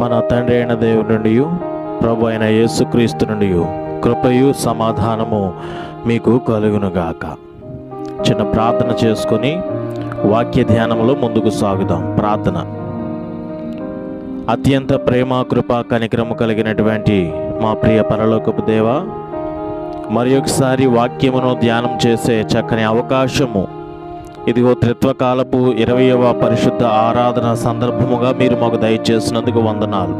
మన తండ్రి అయిన దేవుని నుండి ప్రభు అయిన యేసుక్రీస్తు నుండి కృపయు సమాధానము మీకు కలుగునుగాక. చిన్న ప్రార్థన చేసుకొని వాక్య ధ్యానంలో ముందుకు సాగుదాం. ప్రార్థన. అత్యంత ప్రేమ, కృప, కనికరము కలిగినటువంటి మా ప్రియ పరలోకపు దేవ, మరి ఒకసారి వాక్యమును ధ్యానం చేసే చక్కని అవకాశము ఇదిగో త్రిత్వకాలపు 20వ పరిశుద్ధ ఆరాధన సందర్భముగా మీరు మాకు దయచేసినందుకు వందనాలు.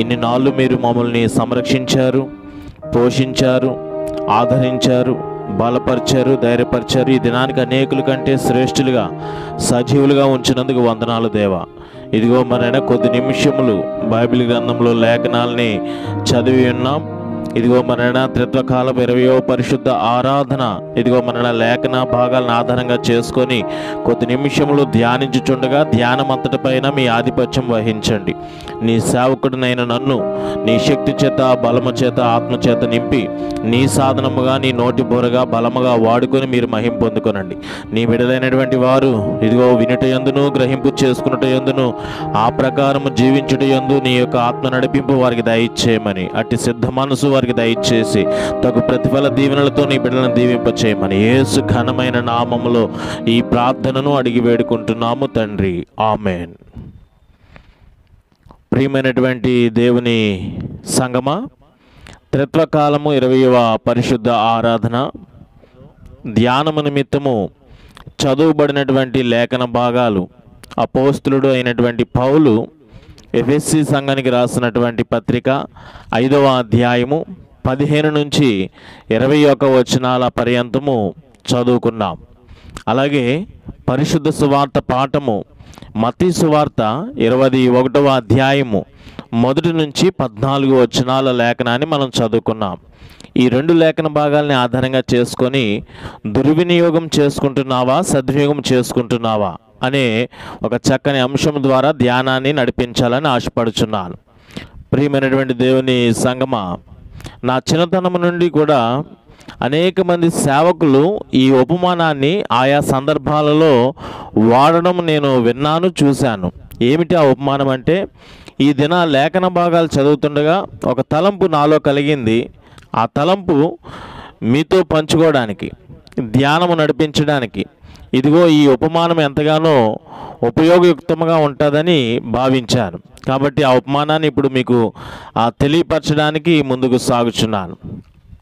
ఇన్ని నాళ్ళు మీరు మమ్మల్ని సంరక్షించారు, పోషించారు, ఆదరించారు, బలపరిచారు, ధైర్యపరిచారు. ఈ దినానికి అనేకుల కంటే శ్రేష్ఠులుగా, సజీవులుగా ఉంచినందుకు వందనాలు దేవా. ఇదిగో మరైనా కొద్ది నిమిషములు బైబిల్ గ్రంథంలో లేఖనాలని చదివి ఉన్నాం. ఇదిగో మరైనా త్రిత్వకాలపు 20వ పరిశుద్ధ ఆరాధన ఇదిగో మరైనా లేఖన భాగాలను ఆధారంగా చేసుకొని కొద్ది నిమిషములు ధ్యానించుచుండగా ధ్యానం అంతటిపైన మీ ఆధిపత్యం వహించండి. నీ సేవకుడినైన నన్ను నీ శక్తి చేత, బలము చేత, ఆత్మ చేత నింపి నీ సాధనముగా, నీ నోటి బోరగా, బలముగా వాడుకొని మీరు మహిం పొందుకొనండి. నీ విడుదలైనటువంటి వారు ఇదిగో వినుట యందును, గ్రహింపు చేసుకున్నట యందును, ఆ ప్రకారము జీవించుట యందు నీ యొక్క ఆత్మ నడిపింపు వారికి దయచేయమని, అట్టి సిద్ధ మనసు వారికి దయచేసి తగు ప్రతిఫల దీవెనలతో నీ బిడ్డలను దీవింపచేయమని యేసు ఘనమైన నామములో ఈ ప్రార్థనను అడిగి వేడుకుంటున్నాము తండ్రి, ఆమెన్. ప్రియమైనటువంటి దేవుని సంగమా, త్రిత్వకాలము 20వ పరిశుద్ధ ఆరాధన ధ్యానము నిమిత్తము చదువుబడినటువంటి లేఖన భాగాలు అపోస్తులుడు అయినటువంటి పౌలు ఎఫెసీ సంఘానికి రాసినటువంటి పత్రిక 5వ అధ్యాయము 15 నుంచి 21 వచనాల పర్యంతము చదువుకున్నాం. అలాగే పరిశుద్ధ సువార్త పాఠము మత్తయి సువార్త 21వ అధ్యాయము 1 నుంచి 14 వచనాల లేఖనాన్ని మనం చదువుకున్నాం. ఈ రెండు లేఖన భాగాల్ని ఆధారంగా చేసుకొని దుర్వినియోగం చేసుకుంటున్నావా, సద్వినియోగం చేసుకుంటున్నావా అనే ఒక చక్కని అంశం ద్వారా ధ్యానాన్ని నడిపించాలని ఆశపడుచున్నాను. ప్రియమైనటువంటి దేవుని సంగమా, నా చిన్నతనం నుండి కూడా అనేక మంది సేవకులు ఈ ఉపమానాన్ని ఆయా సందర్భాలలో వాడడం నేను విన్నాను, చూశాను. ఏమిటి ఆ ఉపమానం అంటే, ఈ దిన లేఖన భాగాలు చదువుతుండగా ఒక తలంపు నాలో కలిగింది. ఆ తలంపు మీతో పంచుకోవడానికి, ధ్యానము నడిపించడానికి ఇదిగో ఈ ఉపమానం ఎంతగానో ఉపయోగయుక్తంగా ఉంటుందని భావించాను. కాబట్టి ఆ ఉపమానాన్ని ఇప్పుడు మీకు తెలియపరచడానికి ముందుకు సాగుచున్నాను.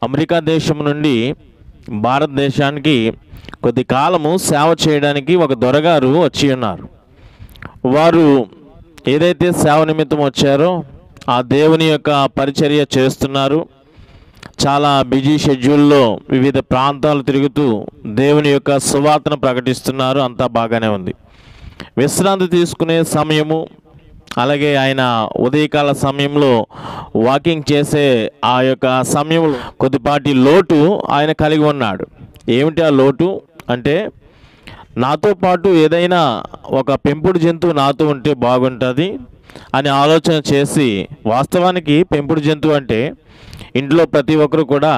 అమెరికా దేశం నుండి భారతదేశానికి కొద్ది కాలము సేవ చేయడానికి ఒక దొరగారు వచ్చి ఉన్నారు. వారు ఏదైతే సేవ నిమిత్తం వచ్చారో ఆ దేవుని యొక్క పరిచర్య చేస్తున్నారు. చాలా బిజీ షెడ్యూల్లో వివిధ ప్రాంతాలు తిరుగుతూ దేవుని యొక్క సువార్తను ప్రకటిస్తున్నారు. అంతా బాగానే ఉంది. విశ్రాంతి తీసుకునే సమయము, అలాగే ఆయన ఉదయకాల సమయంలో వాకింగ్ చేసే ఆ యొక్క సమయంలో కొద్దిపాటి లోటు ఆయన కలిగి ఉన్నాడు. ఏమిటి ఆ లోటు అంటే, నాతో పాటు ఏదైనా ఒక పెంపుడు జంతువు నాతో ఉంటే బాగుంటుంది అని ఆలోచన చేసి, వాస్తవానికి పెంపుడు జంతువు అంటే ఇంట్లో ప్రతి ఒక్కరు కూడా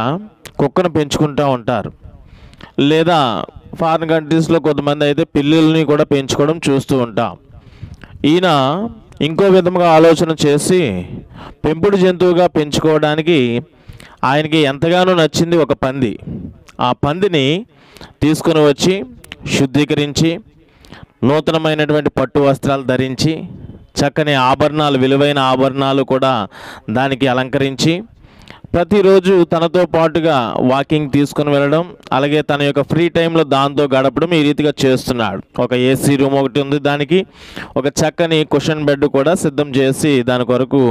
కుక్కను పెంచుకుంటూ ఉంటారు, లేదా ఫారిన్ కంట్రీస్లో కొంతమంది అయితే పిల్లుల్ని కూడా పెంచుకోవడం చూస్తూ ఉంటాం. ఈయన ఇంకో విధంగా ఆలోచన చేసి పెంపుడు జంతువుగా పెంచుకోవడానికి ఆయనకి ఎంతగానో నచ్చింది ఒక పంది. ఆ పందిని తీసుకొని వచ్చి శుద్ధీకరించి నూతనమైనటువంటి పట్టు వస్త్రాలు ధరించి చక్కని ఆభరణాలు, విలువైన ఆభరణాలు కూడా దానికి అలంకరించి ప్రతిరోజు తనతో పాటుగా వాకింగ్ తీసుకుని వెళ్ళడం, అలాగే తన యొక్క ఫ్రీ టైంలో దాంతో గడపడం ఈ రీతిగా చేస్తున్నాడు. ఒక ఏసీ రూమ్ ఒకటి ఉంది, దానికి ఒక చక్కని కుషన్ బెడ్ కూడా సిద్ధం చేసి దాని కొరకు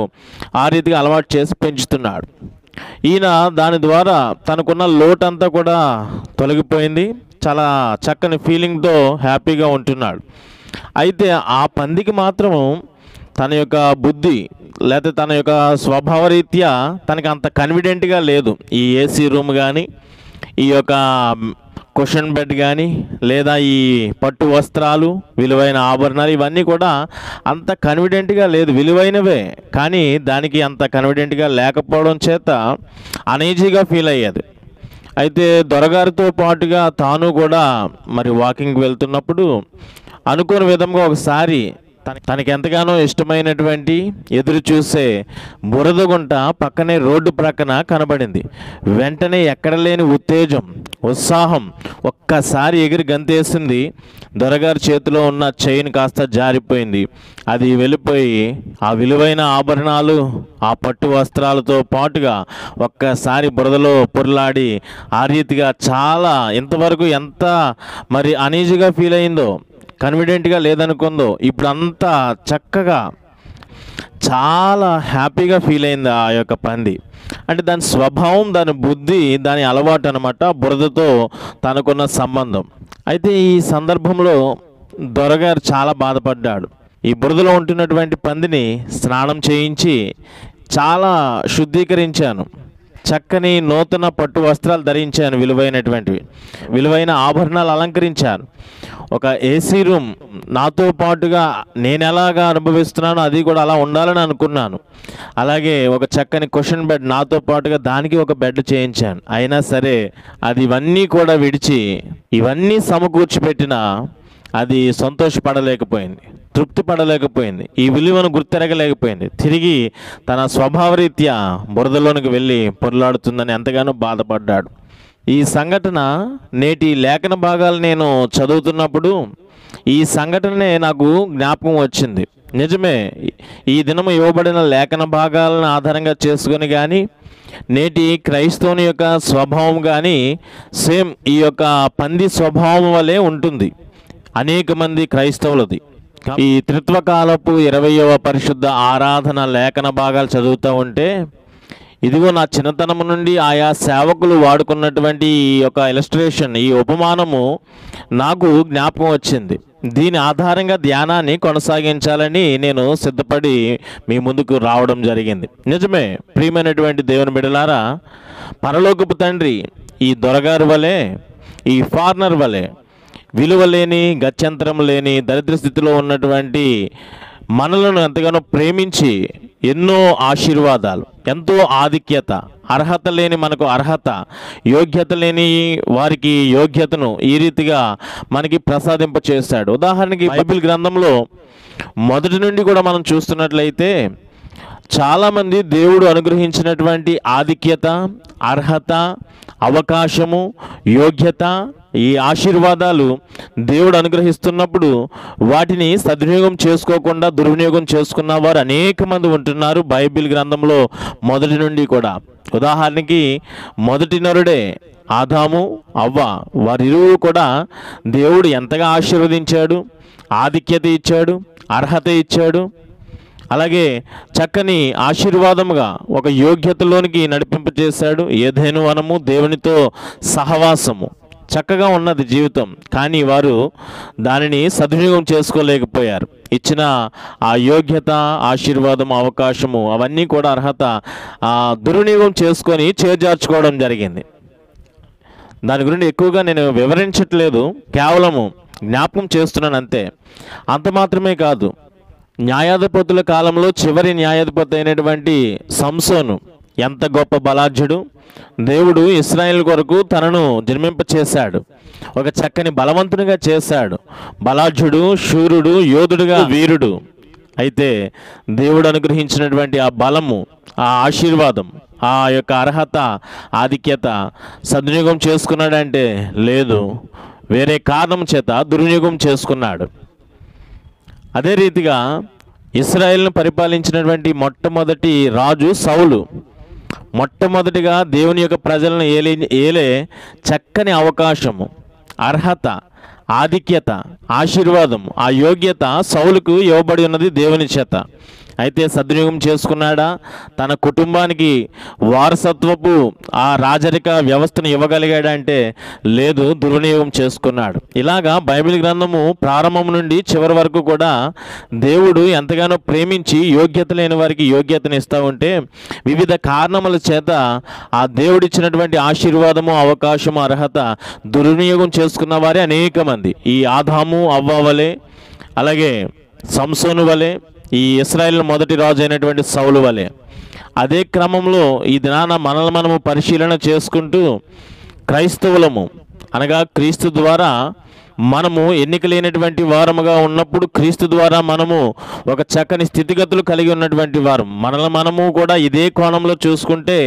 ఆ రీతిగా అలవాటు చేసి పెంచుతున్నాడు. ఈయన దాని ద్వారా తనకున్న లోటంతా కూడా తొలగిపోయింది. చాలా చక్కని ఫీలింగ్తో హ్యాపీగా ఉంటున్నాడు. అయితే ఆ పందికి మాత్రం తన యొక్క బుద్ధి లేకపోతే తన యొక్క స్వభావరీత్యా తనకి అంత కన్ఫిడెంట్గా లేదు. ఈ ఏసీ రూమ్ కానీ, ఈ యొక్క కుషన్ బెడ్ కానీ, లేదా ఈ పట్టు వస్త్రాలు, విలువైన ఆభరణాలు ఇవన్నీ కూడా అంత కన్ఫిడెంట్గా లేదు. విలువైనవే కానీ దానికి అంత కన్ఫిడెంట్గా లేకపోవడం చేత అనీజీగా ఫీల్ అయ్యేది. అయితే దొరగారితో పాటుగా తాను కూడా మరి వాకింగ్కి వెళ్తున్నప్పుడు అనుకోని విధంగా ఒకసారి తనకి ఎంతగానో ఇష్టమైనటువంటి ఎదురు చూసే బురదగుంట పక్కనే రోడ్డు ప్రక్కన కనబడింది. వెంటనే ఎక్కడ లేని ఉత్తేజం, ఉత్సాహం ఒక్కసారి ఎగిరి గంతేసింది. దొరగారి చేతిలో ఉన్న చైన్ కాస్త జారిపోయింది. అది వెళ్ళిపోయి ఆ విలువైన ఆభరణాలు, ఆ పట్టు వస్త్రాలతో పాటుగా ఒక్కసారి బురదలో పొర్లాడి ఆ రీతిగా చాలా ఇంతవరకు ఎంత మరి అనీజీగా ఫీల్ అయిందో, కన్ఫిడెంట్గా లేదనుకుందో, ఇప్పుడు అంతా చక్కగా చాలా హ్యాపీగా ఫీల్ అయింది ఆ యొక్క పంది. అంటే దాని స్వభావం, దాని బుద్ధి, దాని అలవాటు అనమాట, బురదతో తనకున్న సంబంధం. అయితే ఈ సందర్భంలో దొరగారు చాలా బాధపడ్డాడు. ఈ బురదలో ఉంటున్నటువంటి పందిని స్నానం చేయించి చాలా శుద్ధీకరించాను, చక్కని నూతన పట్టు వస్త్రాలు ధరించాను, విలువైన ఆభరణాలు అలంకరించాను. ఒక ఏసీ రూమ్ నాతో పాటుగా నేను ఎలాగా అనుభవిస్తున్నానో అది కూడా అలా ఉండాలని అనుకున్నాను. అలాగే ఒక చక్కని కుషన్ బెడ్ నాతో పాటుగా దానికి ఒక బెడ్ చేయించాను. అయినా సరే అది ఇవన్నీ కూడా విడిచి ఇవన్నీ సమకూర్చి పెట్టినా అది సంతోషపడలేకపోయింది, తృప్తి పడలేకపోయింది, ఈ విలువను గుర్తెరగలేకపోయింది. తిరిగి తన స్వభావరీత్యా బురదలోనికి వెళ్ళి పొరలాడుతుందని ఎంతగానో బాధపడ్డాడు. ఈ సంఘటన నేటి లేఖన భాగాలు నేను చదువుతున్నప్పుడు ఈ సంఘటనే నాకు జ్ఞాపకం వచ్చింది. నిజమే, ఈ దినము ఇవ్వబడిన లేఖన భాగాలను ఆధారంగా చేసుకొని కానీ నేటి క్రైస్తవుని యొక్క స్వభావం కానీ సేమ్ ఈ యొక్క పంది స్వభావం వలె ఉంటుంది అనేక మంది క్రైస్తవులది. ఈ త్రిత్వకాలపు 20వ పరిశుద్ధ ఆరాధన లేఖన భాగాలు చదువుతూ ఉంటే ఇదిగో నా చిన్నతనం నుండి ఆయా సేవకులు వాడుకున్నటువంటి ఈ యొక్క ఇలస్ట్రేషన్, ఈ ఉపమానము నాకు జ్ఞాపకం వచ్చింది. దీని ఆధారంగా ధ్యానాన్ని కొనసాగించాలని నేను సిద్ధపడి మీ ముందుకు రావడం జరిగింది. నిజమే ప్రియమైనటువంటి దేవుని బిడ్డలారా, పరలోకపు తండ్రి ఈ దొరగారు వలె, ఈ ఫారినర్ వలె విలువ లేని, గత్యంతరం లేని దరిద్ర స్థితిలో ఉన్నటువంటి మనలను ఎంతగానో ప్రేమించి ఎన్నో ఆశీర్వాదాలు, ఎంతో ఆధిక్యత, అర్హత లేని మనకు అర్హత, యోగ్యత లేని వారికి యోగ్యతను ఈ రీతిగా మనకి ప్రసాదింప చేశాడు. ఉదాహరణకి బైబిల్ గ్రంథంలో మొదటి నుండి కూడా మనం చూస్తున్నట్లయితే చాలామంది దేవుడు అనుగ్రహించినటువంటి ఆధిక్యత, అర్హత, అవకాశము, యోగ్యత, ఈ ఆశీర్వాదాలు దేవుడు అనుగ్రహిస్తున్నప్పుడు వాటిని సద్వినియోగం చేసుకోకుండా దుర్వినియోగం చేసుకున్న వారు అనేక మంది ఉంటున్నారు బైబిల్ గ్రంథంలో మొదటి నుండి కూడా. ఉదాహరణకి మొదటి నరుడే ఆదాము, అవ్వ, వారిరువురు కూడా దేవుడు ఎంతగా ఆశీర్వదించాడు, ఆధిక్యత ఇచ్చాడు, అర్హత ఇచ్చాడు. అలాగే చక్కని ఆశీర్వాదముగా ఒక యోగ్యతలోనికి నడిపింపజేశాడు. ఏదైనా వనము, దేవునితో సహవాసము, చక్కగా ఉన్నది జీవితం. కానీ వారు దానిని సద్వినియోగం చేసుకోలేకపోయారు. ఇచ్చిన ఆ యోగ్యత, ఆశీర్వాదం, అవకాశము అవన్నీ కూడా అర్హత దుర్వినియోగం చేసుకొని చేజార్చుకోవడం జరిగింది. దాని గురించి ఎక్కువగా నేను వివరించట్లేదు, కేవలము జ్ఞాపకం చేస్తున్నాను అంతే. అంత మాత్రమే కాదు, న్యాయాధిపతుల కాలంలో చివరి న్యాయాధిపతి అయినటువంటి సంసోను ఎంత గొప్ప బలాఢ్యుడు. దేవుడు ఇశ్రాయేలు కొరకు తనను జన్మింపచేశాడు, ఒక చక్కని బలవంతునిగా చేశాడు. బలాఢ్యుడు, శూరుడు, యోధుడుగా వీరుడు. అయితే దేవుడు అనుగ్రహించినటువంటి ఆ బలము, ఆ ఆశీర్వాదం, ఆ యొక్క అర్హత, ఆధిక్యత సద్వినియోగం చేసుకున్నాడంటే లేదు, వేరే కారణం చేత దుర్వినియోగం చేసుకున్నాడు. అదే రీతిగా ఇశ్రాయేలును పరిపాలించినటువంటి మొట్టమొదటి రాజు సౌలు మొట్టమొదటిగా దేవుని యొక్క ప్రజలను ఏలే చక్కని అవకాశము, అర్హత, ఆధిక్యత, ఆశీర్వాదం, ఆ యోగ్యత సౌలుకు ఇవ్వబడి ఉన్నది దేవుని చేత. అయితే సద్వినియోగం చేసుకున్నాడా? తన కుటుంబానికి వారసత్వపు ఆ రాజరిక వ్యవస్థను ఇవ్వగలిగాడంటే లేదు, దుర్వినియోగం చేసుకున్నాడు. ఇలాగా బైబిల్ గ్రంథము ప్రారంభం నుండి చివరి వరకు కూడా దేవుడు ఎంతగానో ప్రేమించి యోగ్యత లేని వారికి యోగ్యతను ఇస్తూ ఉంటే వివిధ కారణముల చేత ఆ దేవుడిచ్చినటువంటి ఆశీర్వాదము, అవకాశము, అర్హత దుర్వినియోగం చేసుకున్న వారే అనేక మంది. ఈ ఆదాము, అవ్వ వలె, అలాగే సంసోను వలె, ఈ ఇశ్రాయేల్ మొదటి రాజు అయినటువంటి సౌలు వలె. అదే క్రమంలో ఈ దినాన మనల్ని మనము పరిశీలన చేసుకుంటూ క్రైస్తవులము అనగా క్రీస్తు ద్వారా మనము ఎన్నిక లేనటువంటి వారముగా ఉన్నప్పుడు క్రీస్తు ద్వారా మనము ఒక చక్కని స్థితిగతులు కలిగి ఉన్నటువంటి వారు. మనము కూడా ఇదే కోణంలో చూసుకుంటే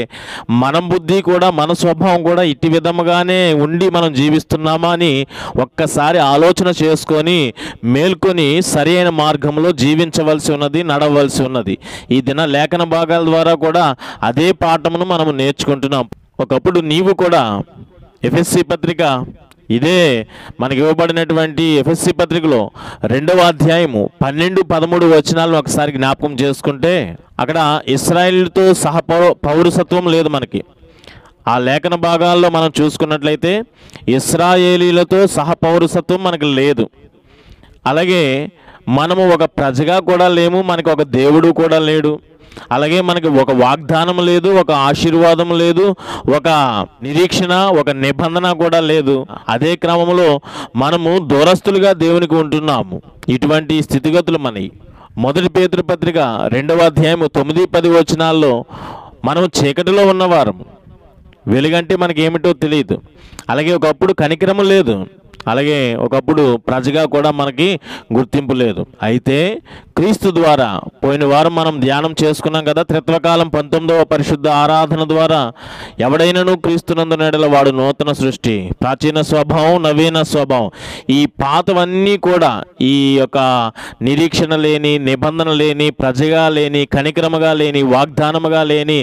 మన బుద్ధి కూడా మన స్వభావం కూడా ఇట్టి విధముగానే ఉండి మనం జీవిస్తున్నామా అని ఒక్కసారి ఆలోచన చేసుకొని మేల్కొని సరి అయిన మార్గంలో జీవించవలసి ఉన్నది, నడవలసి ఉన్నది. ఈ దిన లేఖన భాగాల ద్వారా కూడా అదే పాఠమును మనము నేర్చుకుంటున్నాం. ఒకప్పుడు నీవు కూడా ఎఫెసీ పత్రిక, ఇదే మనకి ఇవ్వబడినటువంటి ఎఫెసీ పత్రికలో 2వ అధ్యాయము 12-13 వచనాలను ఒకసారి జ్ఞాపకం చేసుకుంటే అక్కడ ఇశ్రాయేలుతో సహ పౌరసత్వం లేదు. మనకి ఆ లేఖన భాగాల్లో మనం చూసుకున్నట్లయితే ఇశ్రాయేలీలతో సహ పౌరసత్వం మనకు లేదు. అలాగే మనము ఒక ప్రజగా కూడా లేము, మనకు ఒక దేవుడు కూడా లేడు. అలాగే మనకి ఒక వాగ్దానం లేదు, ఒక ఆశీర్వాదం లేదు, ఒక నిరీక్షణ, ఒక నిబంధన కూడా లేదు. అదే క్రమంలో మనము దూరస్తులుగా దేవునికి ఉంటున్నాము. ఇటువంటి స్థితిగతులు మనవి. మొదటి పేతురు పత్రిక 2వ అధ్యాయము 9-10 వచనాల్లో మనం చీకటిలో ఉన్నవారం, వెలుగంటే మనకి ఏమిటో తెలియదు. అలాగే ఒకప్పుడు కనికరము లేదు, అలాగే ఒకప్పుడు ప్రజగా కూడా మనకి గుర్తింపు లేదు. అయితే క్రీస్తు ద్వారా పోయిన వారం మనం ధ్యానం చేసుకున్నాం కదా, త్రిత్వకాలం 19వ పరిశుద్ధ ఆరాధన ద్వారా ఎవడైనాను క్రీస్తునందు ఎడల వాడు నూతన సృష్టి, ప్రాచీన స్వభావం, నవీన స్వభావం. ఈ పాతవన్నీ కూడా ఈ యొక్క నిరీక్షణ లేని, నిబంధన లేని, ప్రజగా లేని, కనికరముగా లేని, వాగ్దానముగా లేని,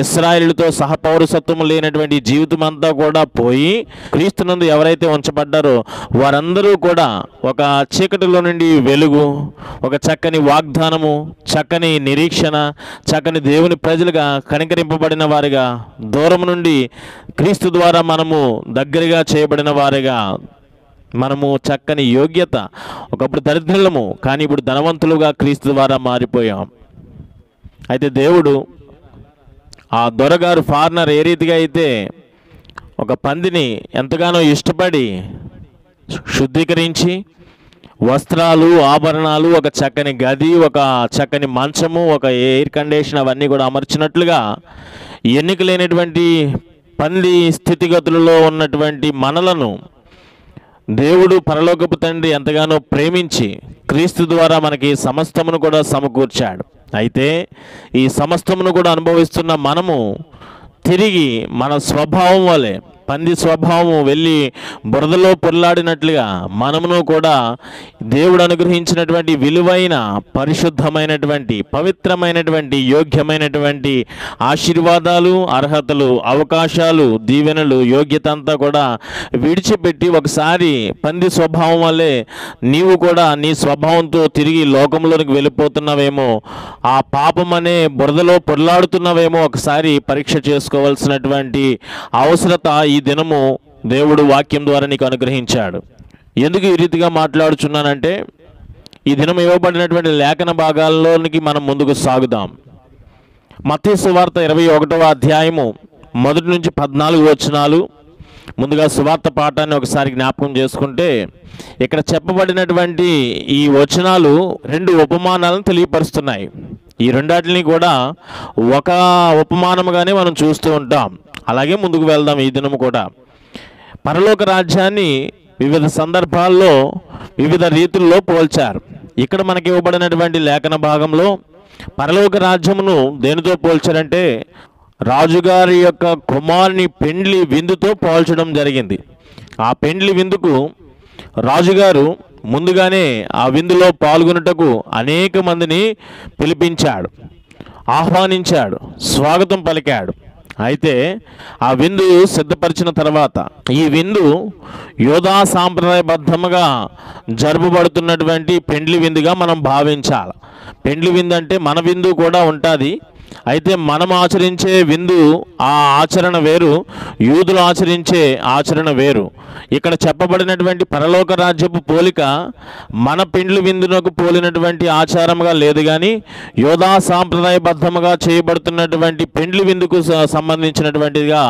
ఇశ్రాయేలుతో సహపౌరసత్వం లేనటువంటి జీవితం అంతా కూడా పోయి క్రీస్తునందు ఎవరైతే ఉంచబడ్డారో వారందరూ కూడా ఒక చీకటిలో నుండి వెలుగు, ఒక చక్కని వాగ్దానము, చక్కని నిరీక్షణ, చక్కని దేవుని ప్రజలుగా కనికరింపబడిన వారిగా, దూరం నుండి క్రీస్తు ద్వారా మనము దగ్గరగా చేయబడిన వారిగా, మనము చక్కని యోగ్యత, ఒకప్పుడు దరిద్రులము కానీ ఇప్పుడు ధనవంతులుగా క్రీస్తు ద్వారా మారిపోయాం. అయితే దేవుడు ఆ దొరగారు ఫార్నర్ ఏ రీతిగా అయితే ఒక పందిని ఎంతగానో ఇష్టపడి శుద్ధీకరించి వస్త్రాలు, ఆభరణాలు, ఒక చక్కని గది, ఒక చక్కని మంచము, ఒక ఎయిర్ కండిషన్ అవన్నీ కూడా అమర్చినట్లుగా ఎన్నిక లేనటువంటి పంది స్థితిగతులలో ఉన్నటువంటి మనలను దేవుడు పరలోకపు తండ్రి ఎంతగానో ప్రేమించి క్రీస్తు ద్వారా మనకి సమస్తమును కూడా సమకూర్చాడు. అయితే ఈ సమస్తమును కూడా అనుభవిస్తున్న మనము తిరిగి మన స్వభావం వలె, పంది స్వభావం వెళ్ళి బురదలో పొర్లాడినట్లుగా మనమును కూడా దేవుడు అనుగ్రహించినటువంటి విలువైన, పరిశుద్ధమైనటువంటి, పవిత్రమైనటువంటి, యోగ్యమైనటువంటి ఆశీర్వాదాలు, అర్హతలు, అవకాశాలు, దీవెనలు, యోగ్యత అంతా కూడా విడిచిపెట్టి ఒకసారి పంది స్వభావం వల్లే నీవు కూడా నీ స్వభావంతో తిరిగి లోకంలోనికి వెళ్ళిపోతున్నావేమో, ఆ పాపం అనే బురదలో పొర్లాడుతున్నావేమో ఒకసారి పరీక్ష చేసుకోవాల్సినటువంటి అవసరత ఈ దినము దేవుడు వాక్యం ద్వారా నీకు అనుగ్రహించాడు. ఎందుకు ఈ రీతిగా మాట్లాడుచున్నానంటే ఈ దినం ఇవ్వబడినటువంటి లేఖన భాగాల్లోనికి మనం ముందుకు సాగుదాం. మత్తయి సువార్త 21వ అధ్యాయము 1-14 వచనాలు. ముందుగా సువార్త పాఠాన్ని ఒకసారి జ్ఞాపకం చేసుకుంటే ఇక్కడ చెప్పబడినటువంటి ఈ వచనాలు 2 ఉపమానాలను తెలియపరుస్తున్నాయి. ఈ రెండాటిని కూడా ఒక ఉపమానముగానే మనం చూస్తూ ఉంటాం. అలాగే ముందుకు వెళ్దాం. ఈ దినము కూడా పరలోక రాజ్యాన్ని వివిధ సందర్భాల్లో వివిధ రీతుల్లో పోల్చారు. ఇక్కడ మనకి ఇవ్వబడినటువంటి లేఖన భాగంలో పరలోక రాజ్యమును దేనితో పోల్చారంటే రాజుగారి యొక్క కుమారుని పెండ్లి విందుతో పోల్చడం జరిగింది. ఆ పెండ్లి విందుకు రాజుగారు ముందుగానే ఆ విందులో పాల్గొనుటకు అనేక మందిని పిలిపించాడు, ఆహ్వానించాడు, స్వాగతం పలికాడు. అయితే ఆ విందు సిద్ధపరిచిన తర్వాత ఈ విందు యోధా సాంప్రదాయబద్ధముగా జరుపబడుతున్నటువంటి పెండ్లి విందుగా మనం భావించాలి. పెండ్లి విందు అంటే మన విందు కూడా ఉంటుంది. అయితే మనం ఆచరించే విందు ఆ ఆచరణ వేరు, యూదులు ఆచరించే ఆచరణ వేరు. ఇక్కడ చెప్పబడినటువంటి పరలోక రాజ్యపు పోలిక మన పెండ్లి విందునకు పోలినటువంటి ఆచారంగా లేదు, కానీ యోధా సాంప్రదాయబద్ధముగా చేయబడుతున్నటువంటి పెండ్లి విందుకు సంబంధించినటువంటిదిగా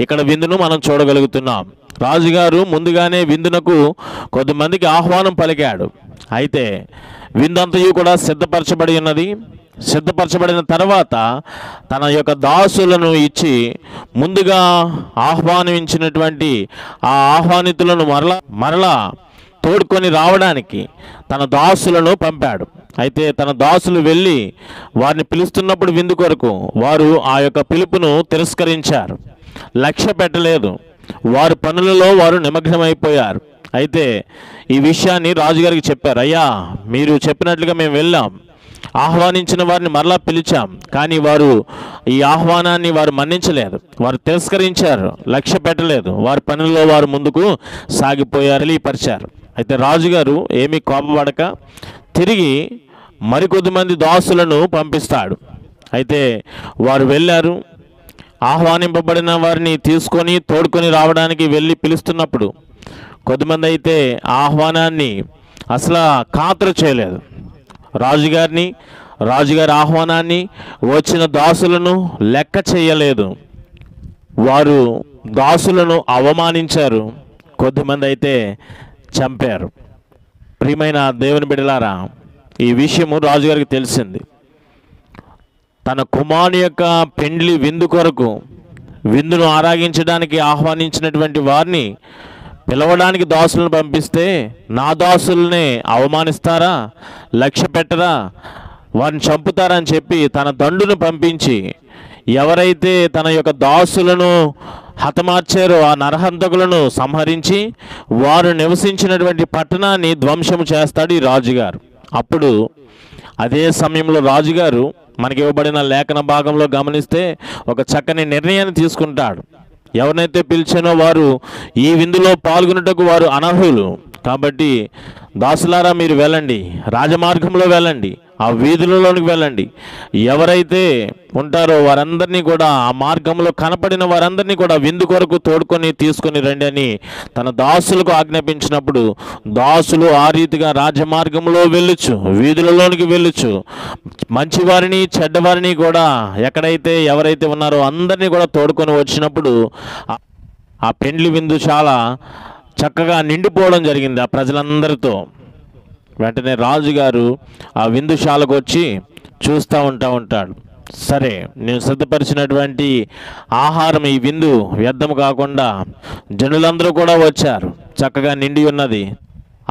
ఇక్కడ విందును మనం చూడగలుగుతున్నాం. రాజుగారు ముందుగానే విందునకు కొద్దిమందికి ఆహ్వానం పలికాడు. అయితే విందంతయు కూడా సిద్ధపరచబడి ఉన్నది. సిద్ధపరచబడిన తర్వాత తన యొక్క దాసులను ఇచ్చి ముందుగా ఆహ్వానించినటువంటి ఆ ఆహ్వానితులను మరలా తోడుకొని రావడానికి తన దాసులను పంపాడు. అయితే తన దాసులు వెళ్ళి వారిని పిలుస్తున్నప్పుడు విందు కొరకు వారు ఆ యొక్క పిలుపును తిరస్కరించారు, లక్ష్య పెట్టలేదు. వారి పనులలో వారు నిమగ్నమైపోయారు. అయితే ఈ విషయాన్ని రాజుగారికి చెప్పారు. అయ్యా, మీరు చెప్పినట్లుగా మేము వెళ్ళాం, ఆహ్వానించిన వారిని మరలా పిలిచాం, కానీ వారు ఈ ఆహ్వానాన్ని వారు మన్నించలేదు, వారు తిరస్కరించారు, లక్ష్య పెట్టలేదు, వారి పనుల్లో వారు ముందుకు సాగిపోయారు, తెలియపరిచారు. అయితే రాజుగారు ఏమీ కోపపడక తిరిగి మరికొద్ది మంది దాసులను పంపిస్తాడు. అయితే వారు వెళ్ళారు. ఆహ్వానింపబడిన వారిని తీసుకొని తోడుకొని రావడానికి వెళ్ళి పిలుస్తున్నప్పుడు కొద్దిమంది అయితే ఆహ్వానాన్ని అసలు ఖాతరు చేయలేదు. రాజుగారి ఆహ్వానాన్ని, వచ్చిన దాసులను లెక్క చేయలేదు. వారు దాసులను అవమానించారు, కొద్దిమంది అయితే చంపారు. ప్రియమైన దేవుని బిడ్డలారా, ఈ విషయము రాజుగారికి తెలిసింది. తన కుమారుని యొక్క పెండ్లి విందు కొరకు విందును ఆరాగించడానికి ఆహ్వానించినటువంటి వారిని పిలవడానికి దాసులను పంపిస్తే నా దాసులనే అవమానిస్తారా, లక్ష్య పెట్టరా, వారిని చంపుతారా అని చెప్పి తన దండును పంపించి ఎవరైతే తన యొక్క దాసులను హతమార్చారో ఆ నరహంతకులను సంహరించి వారు నివసించినటువంటి పట్టణాన్ని ధ్వంసము చేస్తాడు ఈ రాజుగారు. అప్పుడు అదే సమయంలో రాజుగారు మనకి ఇవ్వబడిన లేఖన భాగంలో గమనిస్తే ఒక చక్కని నిర్ణయాన్ని తీసుకుంటాడు. ఎవరినైతే పిలిచానో వారు ఈ విందులో పాల్గొనుటకు వారు అనర్హులు కాబట్టి దాసులారా మీరు వెళ్ళండి, రాజమార్గంలో వెళ్ళండి, ఆ వీధులలోనికి వెళ్ళండి, ఎవరైతే ఉంటారో వారందరినీ కూడా ఆ మార్గంలో కనపడిన వారందరినీ కూడా విందు కొరకు తోడుకొని తీసుకొని రండి అని తన దాసులకు ఆజ్ఞాపించినప్పుడు దాసులు ఆ రీతిగా రాజమార్గంలో వెళ్ళొచ్చు, వీధులలోనికి వెళ్ళొచ్చు, మంచివారిని చెడ్డవారిని కూడా ఎక్కడైతే ఎవరైతే ఉన్నారో అందరినీ కూడా తోడుకొని వచ్చినప్పుడు ఆ పెండ్లి విందు చాలా చక్కగా నిండిపోవడం జరిగింది ఆ ప్రజలందరితో. వెంటనే రాజుగారు ఆ విందుశాలకు వచ్చి చూస్తూ ఉంటాడు. సరే, నేను సిద్ధపరిచినటువంటి ఆహారం, ఈ విందు వ్యర్థం కాకుండా జనులందరూ కూడా వచ్చారు, చక్కగా నిండి ఉన్నది.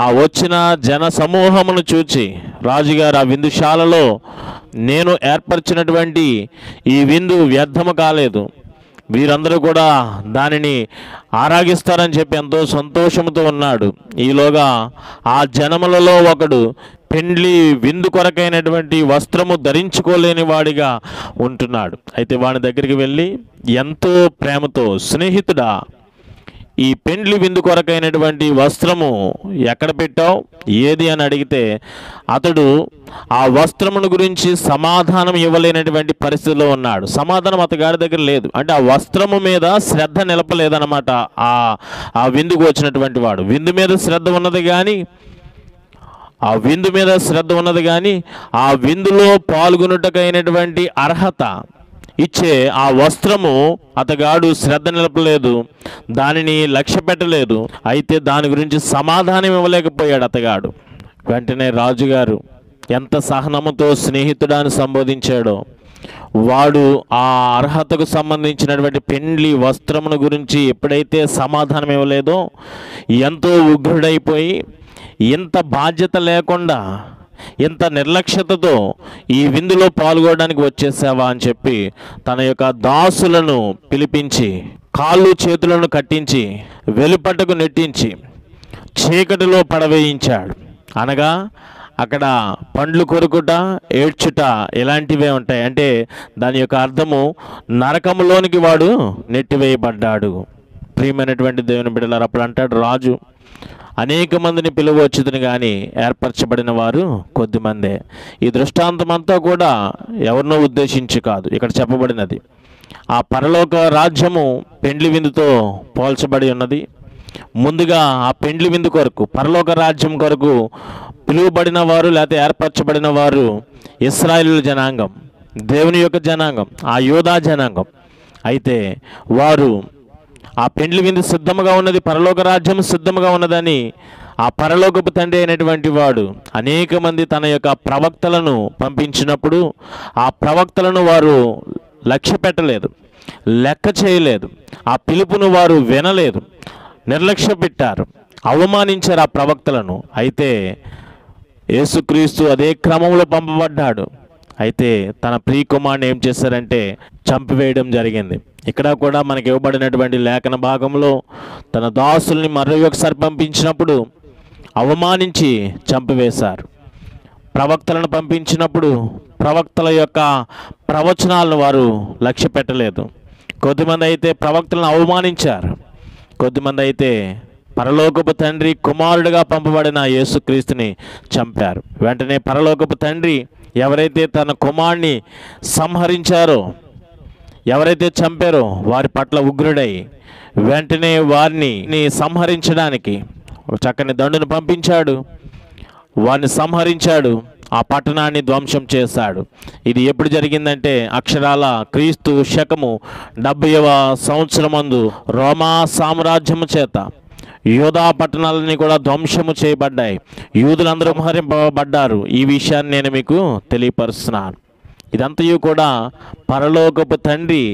ఆ వచ్చిన జన సమూహమును చూచి రాజుగారు ఆ విందుశాలలో నేను ఏర్పరిచినటువంటి ఈ విందు వ్యర్థము కాలేదు, వీరందరూ కూడా దానిని ఆరాగిస్తారని చెప్పి ఎంతో సంతోషంతో ఉన్నాడు. ఈలోగా ఆ జనములలో ఒకడు పెండ్లి విందు కొరకైనటువంటి వస్త్రము ధరించుకోలేని వాడిగా ఉంటున్నాడు. అయితే వాడి దగ్గరికి వెళ్ళి ఎంతో ప్రేమతో, స్నేహితుడా, ఈ పెండ్లి విందు కొరకైనటువంటి వస్త్రము ఎక్కడ పెట్టావు, ఏది అని అడిగితే అతడు ఆ వస్త్రమును గురించి సమాధానం ఇవ్వలేనటువంటి పరిస్థితిలో ఉన్నాడు. సమాధానం అతగాడి దగ్గర లేదు. అంటే ఆ వస్త్రము మీద శ్రద్ధ నిలపలేదన్నమాట ఆ విందుకు వచ్చినటువంటి వాడు. విందు మీద శ్రద్ధ ఉన్నది కానీ ఆ విందులో పాల్గొనుటకైనటువంటి అర్హత ఇచ్చే ఆ వస్త్రము అతగాడు శ్రద్ధ నిలపలేదు, దానిని లక్ష్య పెట్టలేదు. అయితే దాని గురించి సమాధానం ఇవ్వలేకపోయాడు అతగాడు. వెంటనే రాజుగారు ఎంత సహనముతో స్నేహితుడాన్ని సంబోధించాడో, వాడు ఆ అర్హతకు సంబంధించినటువంటి పెండ్లి వస్త్రమును గురించి ఎప్పుడైతే సమాధానం ఇవ్వలేదో ఎంతో ఉగ్రుడైపోయి, ఇంత బాధ్యత లేకుండా, ఇంత నిర్లక్ష్యతతో ఈ విందులో పాల్గొనడానికి వచ్చేసావా అని చెప్పి తన యొక్క దాసులను పిలిపించి కాళ్ళు చేతులను కట్టించి వెలుపటకు నెట్టించి చీకటిలో పడవేయించాడు. అనగా అక్కడ పండ్లు కొరుకుట, ఏడ్చుట ఇలాంటివే ఉంటాయి. అంటే దాని యొక్క అర్థము నరకములోనికి వాడు నెట్టివేయబడ్డాడు. ప్రియమైనటువంటి దేవుని బిడ్డలారా, అప్పుడు అంటాడు రాజు, అనేక మందిని పిలువచ్చుదని కానీ ఏర్పరచబడిన వారు కొద్దిమందే. ఈ దృష్టాంతం అంతా కూడా ఎవరినో ఉద్దేశించి కాదు, ఇక్కడ చెప్పబడినది ఆ పరలోక రాజ్యము పెండ్లి విందుతో పోల్చబడి ఉన్నది. ముందుగా ఆ పెండ్లి విందు కొరకు, పరలోక రాజ్యం కొరకు పిలువబడిన వారు లేకపోతే ఏర్పరచబడిన వారు ఇశ్రాయేలు జనాంగం, దేవుని యొక్క జనాంగం, ఆ యోధా జనాంగం. అయితే వారు ఆ పెండ్లి విందు సిద్ధముగా ఉన్నది, పరలోక రాజ్యం సిద్ధముగా ఉన్నదని ఆ పరలోకపు తండ్రి అయినటువంటి వాడు అనేక మంది తన యొక్క ప్రవక్తలను పంపించినప్పుడు ఆ ప్రవక్తలను వారు లక్ష్య పెట్టలేదు, లెక్క చేయలేదు, ఆ పిలుపును వారు వినలేదు, నిర్లక్ష్య పెట్టారు. అవమానించారు ఆ ప్రవక్తలను. అయితే యేసుక్రీస్తు అదే క్రమంలో పంపబడ్డాడు. అయితే తన ప్రియకుమారుని ఏం చేశారంటే చంపివేయడం జరిగింది. ఇక్కడ కూడా మనకి ఇవ్వబడినటువంటి లేఖన భాగంలో తన దాసుల్ని మరో ఒకసారి పంపించినప్పుడు అవమానించి చంపివేశారు. ప్రవక్తలను పంపించినప్పుడు ప్రవక్తల యొక్క ప్రవచనాలను వారు లక్ష్య పెట్టలేదు. కొద్దిమంది అయితే ప్రవక్తలను అవమానించారు, కొద్దిమంది అయితే పరలోకపు తండ్రి కుమారుడిగా పంపబడిన యేసుక్రీస్తుని చంపారు. వెంటనే పరలోకపు తండ్రి ఎవరైతే తన కుమారుని సంహరించారో, ఎవరైతే చంపారో వారి పట్ల ఉగ్రుడై వెంటనే వారిని సంహరించడానికి ఒక చక్కని దండును పంపించాడు. వారిని సంహరించాడు, ఆ పట్టణాన్ని ధ్వంసం చేశాడు. ఇది ఎప్పుడు జరిగిందంటే అక్షరాల క్రీస్తు శకము 70వ సంవత్సరమందు రోమా సామ్రాజ్యము చేత యూదా పట్టణాలన్నీ కూడా ధ్వంసము చేయబడ్డాయి. యూదులందరూ సంహరింపబడ్డారు. ఈ విషయాన్ని నేను మీకు తెలియపరుస్తున్నాను. ఇదంతయు కూడా పరలోకపు తండ్రి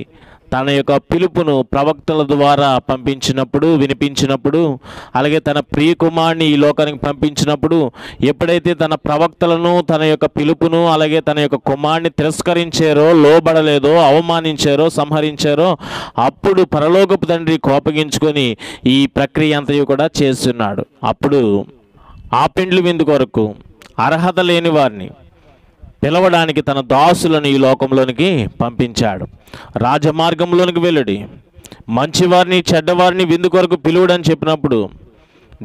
తన యొక్క పిలుపును ప్రవక్తల ద్వారా పంపించినప్పుడు, వినిపించినప్పుడు, అలాగే తన ప్రియకుమారుని ఈ లోకానికి పంపించినప్పుడు ఎప్పుడైతే తన ప్రవక్తలను, తన యొక్క పిలుపును, అలాగే తన యొక్క కుమారుని తిరస్కరించారో, లోబడలేదో, అవమానించారో, సంహరించారో అప్పుడు పరలోకపు తండ్రి కోపగించుకొని ఈ ప్రక్రియ అంతయు కూడా చేస్తున్నాడు. అప్పుడు ఆ పెండ్లి విందు కొరకు అర్హత లేని వారిని పిలవడానికి తన దాసులను ఈ లోకంలోనికి పంపించాడు. రాజమార్గంలోనికి వెళ్ళడి, మంచివారిని చెడ్డవారిని విందు కొరకు పిలువడని చెప్పినప్పుడు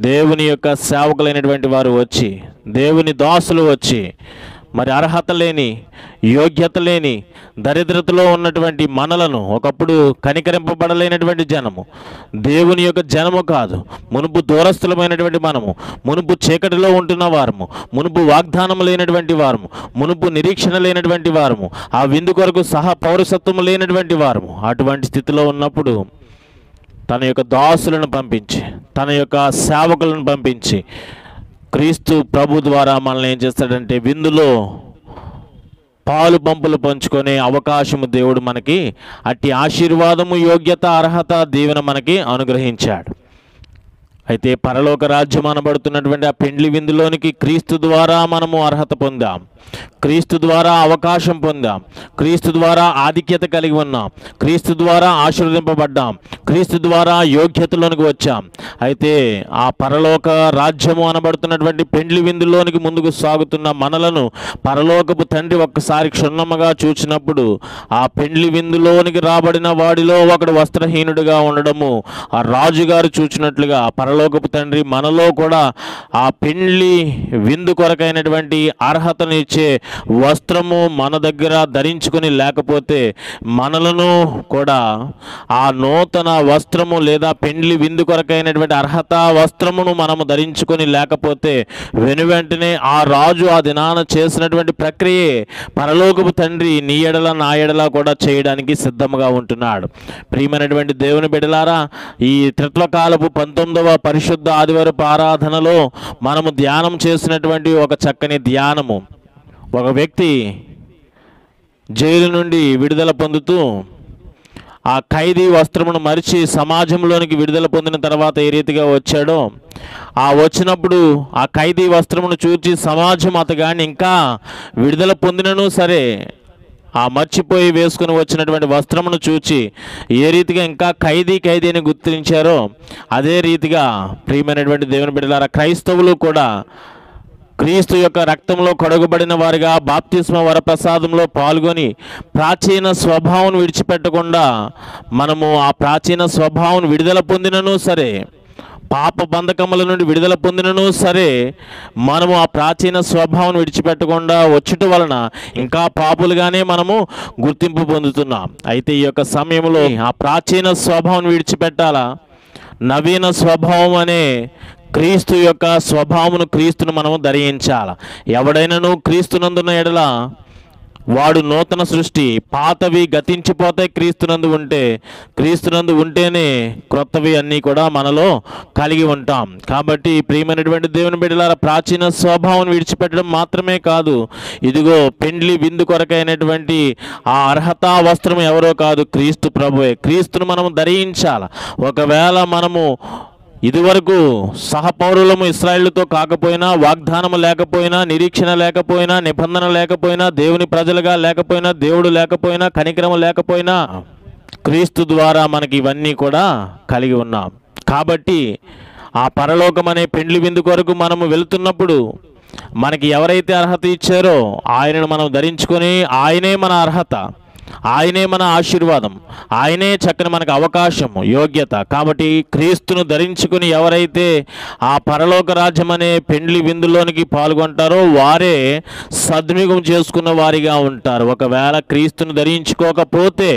దేవుని యొక్క సేవకులైనటువంటి వారు వచ్చి, దేవుని దాసులు వచ్చి, మరి అర్హత లేని, యోగ్యత లేని, దరిద్రతలో ఉన్నటువంటి మనలను, ఒకప్పుడు కనికరింపబడలేనటువంటి జనము, దేవుని యొక్క జనము కాదు, మునుపు దూరస్థులమైనటువంటి మనము, మునుపు చీకటిలో ఉంటున్న వారము, మునుపు వాగ్దానం లేనటువంటి వారము, మునుపు నిరీక్షణ లేనటువంటి వారము, ఆ విందు కొరకు సహా పౌరసత్వం లేనటువంటి వారము, అటువంటి స్థితిలో ఉన్నప్పుడు తన యొక్క దాసులను పంపించి, తన యొక్క సేవకులను పంపించి క్రీస్తు ప్రభు ద్వారా మనల్ని ఏం చేస్తాడంటే విందులో పాలు పంపులు పంచుకునే అవకాశము దేవుడు మనకి, అట్టి ఆశీర్వాదము, యోగ్యత, అర్హత, దీవెన మనకి అనుగ్రహించాడు. అయితే పరలోక రాజ్యం అనబడుతున్నటువంటి ఆ పెండ్లి విందులోనికి క్రీస్తు ద్వారా మనము అర్హత పొందాం, క్రీస్తు ద్వారా అవకాశం పొందాం, క్రీస్తు ద్వారా ఆధిక్యత కలిగి ఉన్నాం, క్రీస్తు ద్వారా ఆశీర్వదింపబడ్డాం, క్రీస్తు ద్వారా యోగ్యతలోనికి వచ్చాం. అయితే ఆ పరలోక రాజ్యము అనబడుతున్నటువంటి పెండ్లి విందులోనికి ముందుకు సాగుతున్న మనలను పరలోకపు తండ్రి ఒక్కసారి క్షుణ్ణముగా చూచినప్పుడు ఆ పెండ్లి విందులోనికి రాబడిన వాడిలో ఒకడు వస్త్రహీనుడిగా ఉండడము ఆ రాజుగారు చూచినట్లుగా పరలోకపు తండ్రి మనలో కూడా ఆ పెండ్లి విందు కొరకైనటువంటి అర్హతను ఇచ్చే వస్త్రము మన దగ్గర ధరించుకొని లేకపోతే మనలను కూడా ఆ నూతన వస్త్రము లేదా పెండ్లి విందు కొరకైనటువంటి అర్హత వస్త్రమును మనము ధరించుకొని లేకపోతే వెనువెంటనే ఆ రాజు ఆ దినాన చేసినటువంటి ప్రక్రియే పరలోకపు తండ్రి నీ ఎడల నా ఎడల కూడా చేయడానికి సిద్ధంగా ఉంటున్నాడు. ప్రియమైనటువంటి దేవుని బిడ్డలారా, ఈ త్రిత్వకాలపు 19వ పరిశుద్ధ ఆదివారపు ఆరాధనలో మనము ధ్యానం చేసినటువంటి ఒక చక్కని ధ్యానము, ఒక వ్యక్తి జైలు నుండి విడుదల పొందుతూ ఆ ఖైదీ వస్త్రమును మరిచి సమాజంలోనికి విడుదల పొందిన తర్వాత ఏ రీతిగా వచ్చాడో, ఆ వచ్చినప్పుడు ఆ ఖైదీ వస్త్రమును చూచి సమాజం అతగాని ఇంకా విడుదల పొందినను సరే ఆ మర్చిపోయి వేసుకుని వచ్చినటువంటి వస్త్రమును చూచి ఏ రీతిగా ఇంకా ఖైదీ అని గుర్తించారో అదే రీతిగా ప్రియమైనటువంటి దేవుని బిడ్డలారా, క్రైస్తవులు కూడా క్రీస్తు యొక్క రక్తంలో కడుగబడిన వారిగా బాప్తిస్మ వరప్రసాదంలో పాల్గొని ప్రాచీన స్వభావం విడిచిపెట్టకుండా మనము ఆ ప్రాచీన స్వభావం విడుదల పొందినను సరే, పాప బంధకముల నుండి విడుదల పొందినను సరే, మనము ఆ ప్రాచీన స్వభావం విడిచిపెట్టకుండా వచ్చుట వలన ఇంకా పాపులుగానే మనము గుర్తింపు పొందుతున్నాం. అయితే ఈ యొక్క సమయంలో ఆ ప్రాచీన స్వభావం విడిచిపెట్టాలా, నవీన స్వభావం అనే క్రీస్తు యొక్క స్వభావమును, క్రీస్తును మనము ధరించాలి. ఎవడైనాను క్రీస్తునందున్న ఎడల వాడు నూతన సృష్టి, పాతవి గతించిపోతాయి. క్రీస్తునందు ఉంటేనే క్రొత్తవి అన్నీ కూడా మనలో కలిగి ఉంటాం. కాబట్టి ప్రియమైనటువంటి దేవుని బిడ్డలారా, ప్రాచీన స్వభావం విడిచిపెట్టడం మాత్రమే కాదు, ఇదిగో పెండ్లి విందు కొరకైనటువంటి ఆ అర్హతా వస్త్రం ఎవరో కాదు, క్రీస్తు ప్రభువే. క్రీస్తును మనము ధరించాలి. ఒకవేళ మనము ఇదివరకు సహపౌరులము ఇశ్రాయేలుతో కాకపోయినా, వాగ్దానము లేకపోయినా, నిరీక్షణ లేకపోయినా, నిబంధన లేకపోయినా, దేవుని ప్రజలుగా లేకపోయినా, దేవుడు లేకపోయినా, కనికరము లేకపోయినా, క్రీస్తు ద్వారా మనకి ఇవన్నీ కూడా కలిగి ఉన్నాం. కాబట్టి ఆ పరలోకం అనే పెండ్లి విందు కొరకు మనము వెళుతున్నప్పుడు మనకి ఎవరైతే అర్హత ఇచ్చారో ఆయనను మనం ధరించుకొని, ఆయనే మన అర్హత, ఆయనే మన ఆశీర్వాదం, ఆయనే చక్కని మనకు అవకాశము, యోగ్యత. కాబట్టి క్రీస్తును ధరించుకుని ఎవరైతే ఆ పరలోక రాజ్యం అనే పెండ్లి విందులోనికి పాల్గొంటారో వారే సద్వినియోగం చేసుకున్న వారిగా ఉంటారు. ఒకవేళ క్రీస్తును ధరించుకోకపోతే,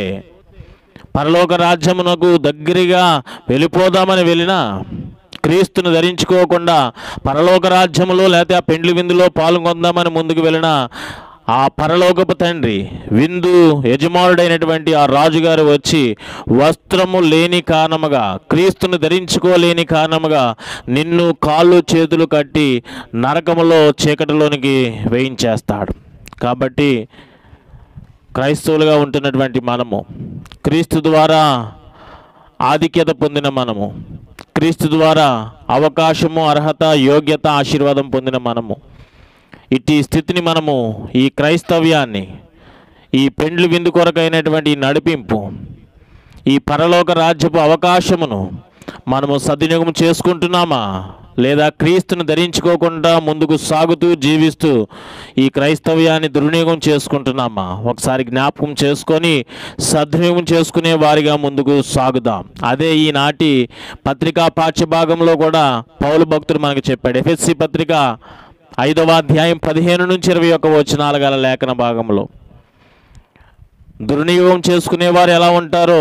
పరలోక రాజ్యమునకు దగ్గరగా వెళ్ళిపోదామని వెళ్ళినా, క్రీస్తును ధరించుకోకుండా పరలోక రాజ్యములో లేకపోతే ఆ పెండ్లి విందులో పాల్గొందామని ముందుకు వెళ్ళినా, ఆ పరలోకపు తండ్రి విందు యజమానుడైనటువంటి ఆ రాజుగారు వచ్చి వస్త్రము లేని కారణముగా, క్రీస్తును ధరించుకోలేని కారణముగా నిన్ను కాళ్ళు చేతులు కట్టి నరకములో చీకటిలోనికి వేయించేస్తాడు. కాబట్టి క్రైస్తవులుగా ఉంటున్నటువంటి మనము, క్రీస్తు ద్వారా ఆధిక్యత పొందిన మనము, క్రీస్తు ద్వారా అవకాశము, అర్హత, యోగ్యత, ఆశీర్వాదం పొందిన మనము, ఇట్టి స్థితిని మనము, ఈ క్రైస్తవ్యాన్ని, ఈ పెండ్లి విందు కొరకైనటువంటి నడిపింపు, ఈ పరలోక రాజ్యపు అవకాశమును మనము సద్వినియోగం చేసుకుంటున్నామా, లేదా క్రీస్తును ధరించుకోకుండా ముందుకు సాగుతూ జీవిస్తూ ఈ క్రైస్తవ్యాన్ని దుర్వినియోగం చేసుకుంటున్నామా? ఒకసారి జ్ఞాపకం చేసుకొని సద్వినియోగం చేసుకునే వారిగా ముందుకు సాగుదాం. అదే ఈనాటి పత్రికా పాఠ్యభాగంలో కూడా పౌలు భక్తుడు మనకు చెప్పాడు. ఎఫెసీ పత్రిక 5వ అధ్యాయం 15 నుంచి 21 వచనాల గల లేఖన భాగంలో దుర్వినియోగం చేసుకునేవారు ఎలా ఉంటారో,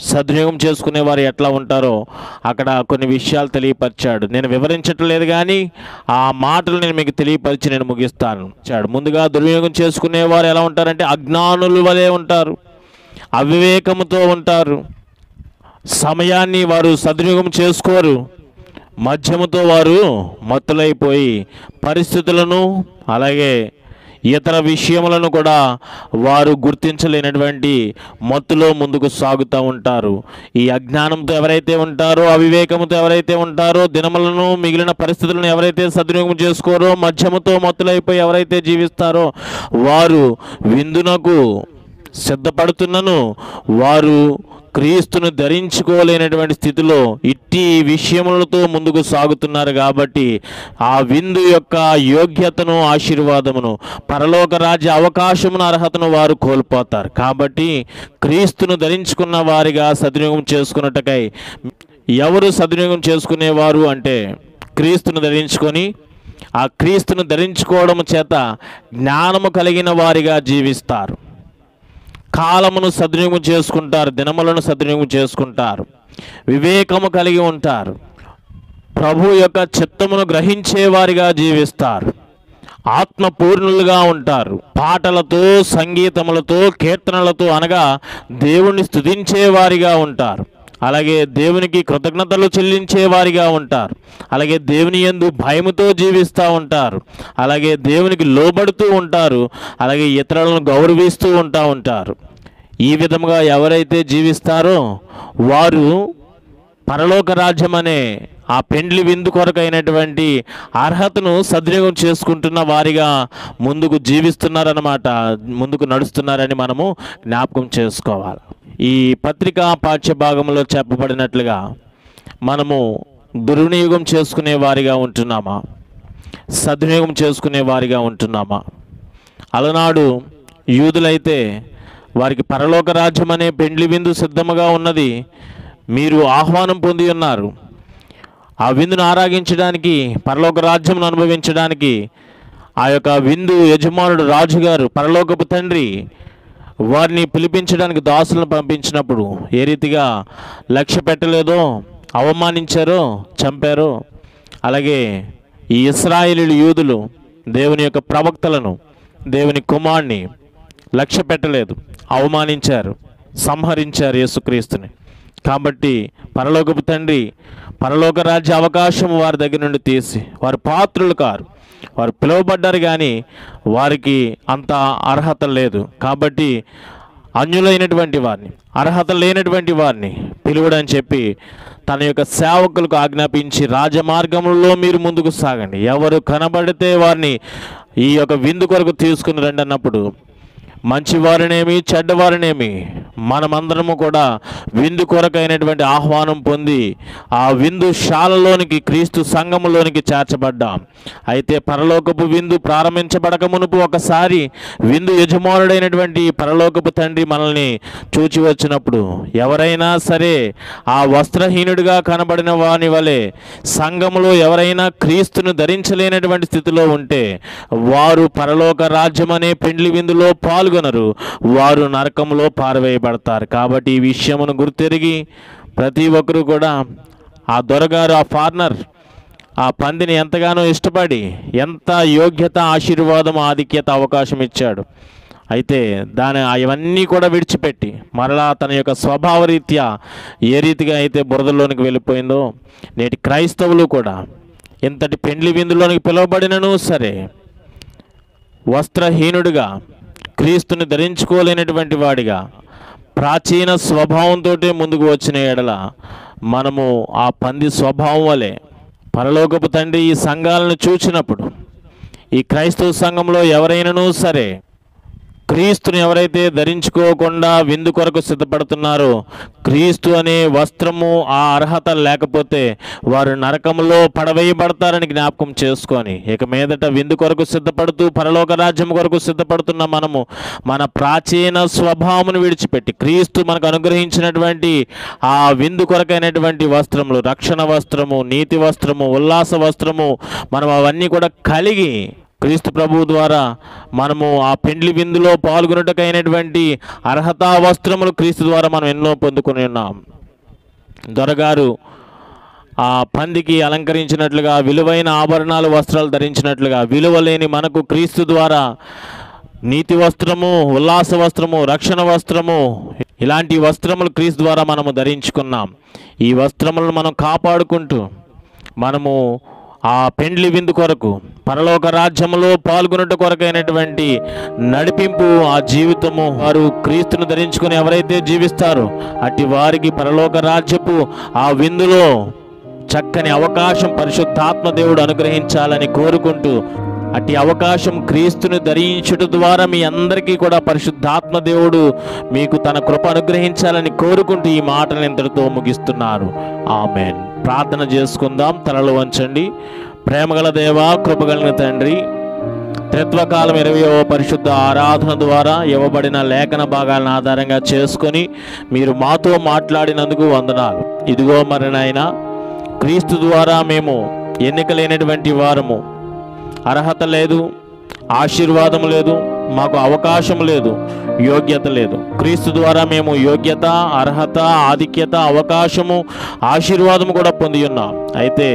సద్వినియోగం చేసుకునేవారు ఎట్లా ఉంటారో అక్కడ కొన్ని విషయాలు తెలియపరిచాడు. నేను వివరించట్లేదు కానీ ఆ మాటలు నేను మీకు తెలియపరిచి నేను ముగిస్తాను. ముందుగా దుర్వినియోగం చేసుకునేవారు ఎలా ఉంటారంటే అజ్ఞానుల వలె ఉంటారు, అవివేకముతో ఉంటారు, సమయాన్ని వారు సద్వినియోగం చేసుకోరు, మద్యముతో వారు మత్తులైపోయి పరిస్థితులను అలాగే ఇతర విషయములను కూడా వారు గుర్తించలేనటువంటి మత్తులో ముందుకు సాగుతూ ఉంటారు. ఈ అజ్ఞానంతో ఎవరైతే ఉంటారో, అవివేకముతో ఎవరైతే ఉంటారో, దినములను మిగిలిన పరిస్థితులను ఎవరైతే సద్వినియోగం చేసుకోరో, మద్యముతో మత్తులైపోయి ఎవరైతే జీవిస్తారో వారు విందునకు సిద్ధపడుతున్నను వారు క్రీస్తును ధరించుకోలేనటువంటి స్థితిలో ఇట్టి విషయములతో ముందుకు సాగుతున్నారు. కాబట్టి ఆ విందు యొక్క యోగ్యతను, ఆశీర్వాదమును, పరలోక రాజ్య అవకాశమును, అర్హతను వారు కోల్పోతారు. కాబట్టి క్రీస్తును ధరించుకున్న వారిగా సద్వినియోగం చేసుకున్నట్టుకై ఎవరు సద్వినియోగం చేసుకునేవారు అంటే క్రీస్తును ధరించుకొని ఆ క్రీస్తును ధరించుకోవడం చేత జ్ఞానము కలిగిన వారిగా జీవిస్తారు, కాలమును సద్వినియోగం చేసుకుంటారు, దినములను సద్వినియోగం చేసుకుంటారు, వివేకము కలిగి ఉంటారు, ప్రభు యొక్క చిత్తమును గ్రహించేవారిగా జీవిస్తారు, ఆత్మపూర్ణులుగా ఉంటారు, పాటలతో, సంగీతములతో, కీర్తనలతో అనగా దేవుణ్ణి స్తుతించేవారిగా ఉంటారు, అలాగే దేవునికి కృతజ్ఞతలు చెల్లించేవారిగా ఉంటారు, అలాగే దేవుని యందు భయముతో జీవిస్తూ ఉంటారు, అలాగే దేవునికి లోబడుతూ ఉంటారు, అలాగే ఇతరులను గౌరవిస్తూ ఉంటారు. ఈ విధముగా ఎవరైతే జీవిస్తారో వారు పరలోక రాజ్యం అనే ఆ పెండ్లి విందు కొరకైనటువంటి అర్హతను సద్వినియోగం చేసుకుంటున్న వారిగా ముందుకు జీవిస్తున్నారన్నమాట, ముందుకు నడుస్తున్నారని మనము జ్ఞాపకం చేసుకోవాలి. ఈ పత్రికా పాఠ్యభాగంలో చెప్పబడినట్లుగా మనము దుర్వినియోగం చేసుకునే వారిగా ఉంటున్నామా, సద్వినియోగం చేసుకునే వారిగా ఉంటున్నామా? అలనాడు యూదులైతే వారికి పరలోక రాజ్యం అనే పెండ్లి విందు సిద్ధముగా ఉన్నది, మీరు ఆహ్వానం పొంది ఉన్నారు, ఆ విందును ఆరాగించడానికి, పరలోక రాజ్యమును అనుభవించడానికి ఆ యొక్క విందు యజమానుడు రాజుగారు, పరలోకపు తండ్రి వారిని పిలిపించడానికి దాసులను పంపించినప్పుడు ఏ రీతిగా లక్ష్య పెట్టలేదో, అవమానించారో, చంపారో, అలాగే ఈ ఇశ్రాయేలీయులు యూదులు దేవుని యొక్క ప్రవక్తలను, దేవుని కుమారుని లక్ష్య పెట్టలేదు, అవమానించారు, సంహరించారు యేసుక్రీస్తుని. కాబట్టి పరలోకపు తండ్రి పరలోక రాజ్య అవకాశం వారి దగ్గర నుండి తీసి, వారు పాత్రులు కారు, వారు పిలువబడ్డారు కానీ వారికి అంత అర్హత లేదు. కాబట్టి అన్యులైనటువంటి వారిని, అర్హత లేనటువంటి వారిని పిలువడని చెప్పి తన యొక్క సేవకులకు ఆజ్ఞాపించి రాజమార్గంలో మీరు ముందుకు సాగండి, ఎవరు కనబడితే వారిని ఈ యొక్క విందు కొరకు తీసుకుని రండి అన్నప్పుడు మంచివారినేమి చెడ్డవారినేమి మనమందరము కూడా విందు కొరకైనటువంటి ఆహ్వానం పొంది ఆ విందు శాలలోనికి, క్రీస్తు సంఘములోనికి చేర్చబడ్డాం. అయితే పరలోకపు విందు ప్రారంభించబడక మునుపు ఒకసారి విందు యజమానుడైనటువంటి పరలోకపు తండ్రి మనల్ని చూచి వచ్చినప్పుడు ఎవరైనా సరే ఆ వస్త్రహీనుడిగా కనబడిన వాని వలె సంఘములో ఎవరైనా క్రీస్తును ధరించలేనటువంటి స్థితిలో ఉంటే వారు పరలోక రాజ్యం అనే పెండ్లి విందులో పాల్గొనరు, వారు నరకంలో పారవేయబడతారు. కాబట్టి ఈ విషయమును గుర్తెరిగి ప్రతి ఒక్కరూ కూడా ఆ దొరగారు, ఆ ఫార్నర్ ఆ పందిని ఎంతగానో ఇష్టపడి ఎంత యోగ్యత, ఆశీర్వాదం, ఆధిక్యత, అవకాశం ఇచ్చాడు. అయితే అవన్నీ కూడా విడిచిపెట్టి మరలా తన యొక్క స్వభావరీత్యా ఏ రీతిగా అయితే బురదలోనికి వెళ్ళిపోయిందో నేటి క్రైస్తవులు కూడా ఇంతటి పెండ్లి విందులోనికి పిలువబడినను సరే వస్త్రహీనుడిగా, క్రీస్తుని ధరించుకోలేనటువంటి వాడిగా, ప్రాచీన స్వభావంతో ముందుకు వచ్చిన ఎడల మనము ఆ పంది స్వభావం వలె పరలోకపు తండ్రి ఈ సంఘాలను చూచినప్పుడు, ఈ క్రైస్తవ సంఘంలో ఎవరైనానూ సరే క్రీస్తుని ఎవరైతే ధరించుకోకుండా విందు కొరకు సిద్ధపడుతున్నారో, క్రీస్తు అనే వస్త్రము ఆ అర్హత లేకపోతే వారు నరకంలో పడవేయబడతారని జ్ఞాపకం చేసుకొని ఇక మీదట విందు కొరకు సిద్ధపడుతూ పరలోక రాజ్యం కొరకు సిద్ధపడుతున్న మనము మన ప్రాచీన స్వభావమును విడిచిపెట్టి క్రీస్తు మనకు అనుగ్రహించినటువంటి ఆ విందు కొరకైనటువంటి వస్త్రములు, రక్షణ వస్త్రము, నీతి వస్త్రము, ఉల్లాస వస్త్రము, మనం అవన్నీ కూడా కలిగి క్రీస్తు ప్రభువు ద్వారా మనము ఆ పెండ్లి విందులో పాల్గొనటకైనటువంటి అర్హతా వస్త్రములు క్రీస్తు ద్వారా మనం ఎన్నో పొందుకొని ఉన్నాం. దొరగారు ఆ పందికి అలంకరించినట్లుగా, విలువైన ఆభరణాలు, వస్త్రాలు ధరించినట్లుగా విలువలేని మనకు క్రీస్తు ద్వారా నీతి వస్త్రము, ఉల్లాస వస్త్రము, రక్షణ వస్త్రము, ఇలాంటి వస్త్రములు క్రీస్తు ద్వారా మనము ధరించుకున్నాం. ఈ వస్త్రములను మనం కాపాడుకుంటూ మనము ఆ పెండ్లి విందు కొరకు, పరలోక రాజ్యములో పాల్గొనట కొరకైనటువంటి నడిపింపు, ఆ జీవితము వారు క్రీస్తును ధరించుకొని ఎవరైతే జీవిస్తారో అట్టి వారికి పరలోక రాజ్యపు ఆ విందులో చక్కని అవకాశం పరిశుద్ధాత్మ దేవుడు అనుగ్రహించాలని కోరుకుంటూ, అట్టి అవకాశం క్రీస్తుని ధరించుట ద్వారా మీ అందరికీ కూడా పరిశుద్ధాత్మ దేవుడు మీకు తన కృప అనుగ్రహించాలని కోరుకుంటూ ఈ మాటలు ఇంతటితో ముగిస్తున్నారు. ఆమేన్. ప్రార్థన చేసుకుందాం. తలలు వంచండి. ప్రేమగల దేవా, కృపగలిగిన తండ్రి, త్రిత్వకాలం 20వ పరిశుద్ధ ఆరాధన ద్వారా ఇవ్వబడిన లేఖన భాగాలను ఆధారంగా చేసుకొని మీరు మాతో మాట్లాడినందుకు వందనాలు. ఇదిగో మరి నాయనా, క్రీస్తు ద్వారా మేము ఎన్నికలేనటువంటి వారము, అర్హత లేదు, ఆశీర్వాదం లేదు, మాకు అవకాశం లేదు, యోగ్యత లేదు. క్రీస్తు ద్వారా మేము యోగ్యత, అర్హత, ఆధిక్యత, అవకాశము, ఆశీర్వాదము కూడా పొంది ఉన్నాం. అయితే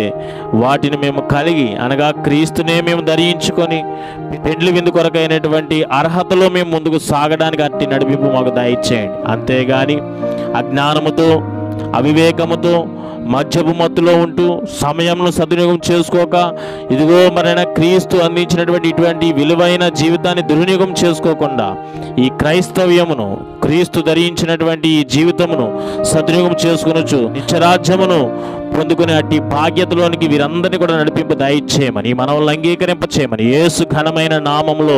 వాటిని మేము కలిగి, అనగా క్రీస్తునే మేము ధరించుకొని పెండ్లి విందు కొరకైనటువంటి అర్హతలో మేము ముందుకు సాగడానికి అట్టి నడిపింపు మాకు దయచేయండి. అంతేగాని అజ్ఞానముతో, అవివేకముతో, మద్యపు మత్తులో ఉంటూ సమయంను సద్వినియోగం చేసుకోక, ఇదిగో మరైనా క్రీస్తు అందించినటువంటి ఇటువంటి విలువైన జీవితాన్ని దుర్వినియోగం చేసుకోకుండా ఈ క్రైస్తవ్యమును, క్రీస్తు ధరించినటువంటి ఈ జీవితమును సద్వినియోగం చేసుకొనొచ్చు నిత్యరాజ్యమును పొందుకునే అట్టి భాగ్యతలోనికి వీరందరినీ కూడా నడిపింపు దయచేయమని, మనల్ని అంగీకరింప చేయమని యేసు ఘనమైన నామములో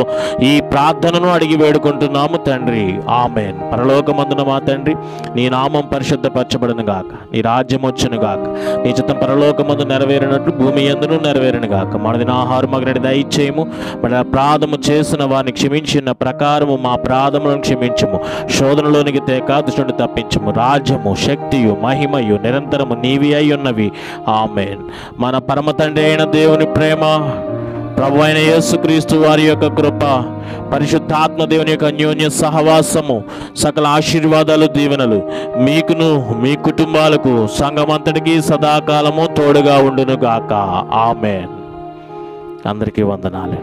ఈ ప్రార్థనను అడిగి వేడుకుంటున్నాము తండ్రి. ఆమేన్. పరలోకమందున మా తండ్రి, నీ నామం పరిశుద్ధపరచబడును గాక, నీ రాజ్యం వచ్చును గాక, నీ చిత్తం పరలోకమందు నెరవేరినట్లు భూమి యందును నెరవేరును గాక. మనదిన ఆహారం మగనడి దయచేయము. మన అపరాధము చేసిన వారిని క్షమించిన ప్రకారము మా అపరాధములను క్షమించము. శోధనలోనికి తేక దుష్టుని తప్పించము. రాజ్యము, శక్తియు, మహిమయు నిరంతరము నీవి అయి ఉన్నవి. ఆమేన్. మన పరమ తండ్రి అయిన దేవుని ప్రేమ, ప్రభు అయిన యేసుక్రీస్తు వారి యొక్క కృప, పరిశుద్ధాత్మ దేవుని యొక్క అన్యోన్య సహవాసము, సకల ఆశీర్వాదాలు, దీవెనలు మీకును మీ కుటుంబాలకు, సంఘమంతటికి సదాకాలము తోడుగా ఉండును గాక. ఆమేన్. అందరికీ వందనాలు.